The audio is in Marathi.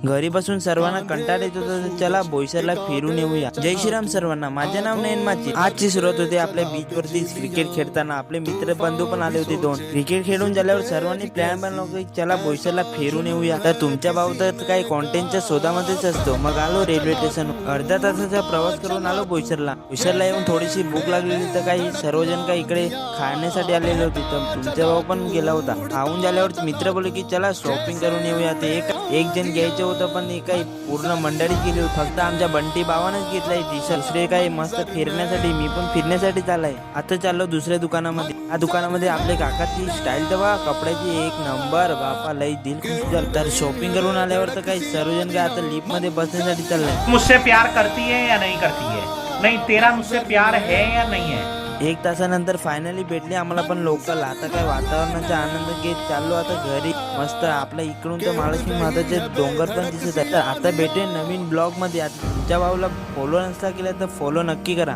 घरी बसून सर्वांना कंटाळा येत होता, तर चला बोईसरला फिरून येऊया। जय श्रीराम सर्वांना, माझे नाव नयन माझी। आजची सुरुवात होते आपल्या बीच वरती क्रिकेट खेळताना। आपले मित्र बंधू पण आले होते दोन। क्रिकेट खेळून झाल्यावर सर्वांनी प्लॅन बनवला की चला बोईसरला फिरून येऊया। तर तुमच्या भाऊ तर काही कॉन्टेंटच्या शोधामध्येच असतो। मग आलो रेल्वे स्टेशन, अर्धा तासाचा प्रवास करून आलो बोईसरला। बोईसरला येऊन थोडीशी भूक लागलेली, तर काही सर्वजण काही इकडे खाण्यासाठी आलेले होते। तर तुमचा भाऊ पण गेला होता। खाऊन झाल्यावर मित्र बोलले की चला शॉपिंग करून येऊया। ते एक जण घ्यायचं होतं, पण काही पूर्ण मंडळी गेली होती। फक्त आमच्या बंटी भावानंच घेतलाय टी शर्ट। दुसरे काही मस्त फिरण्यासाठी, मी पण फिरण्यासाठी चाललाय। आता चाललो दुसऱ्या दुकानामध्ये। या दुकानामध्ये आपल्या काकाची स्टाईल तर बघा, कपड्याची एक नंबर, बापा लई दिल खुश झालं। तर शॉपिंग करून आल्यावर तर काही सर्वजण काय आता लिफ्ट मध्ये बसण्यासाठी चाललाय। मुझसे प्यार करती है या नहीं करती है? नहीं, तेरा मुझसे प्यार है या नहीं है? एक तासानंतर फायनली भेटली आम्हाला पण लोकल। आता काय वातावरणाचा आनंद घेत चाललो आता घरी। मस्त आपल्या इकडून तर महालक्ष्मी माताचे डोंगर पण दिसत आहे। तर आता भेटूया नवीन ब्लॉग मध्ये। आता तुमच्या भाऊला फॉलो नसला केला तर फॉलो नक्की करा।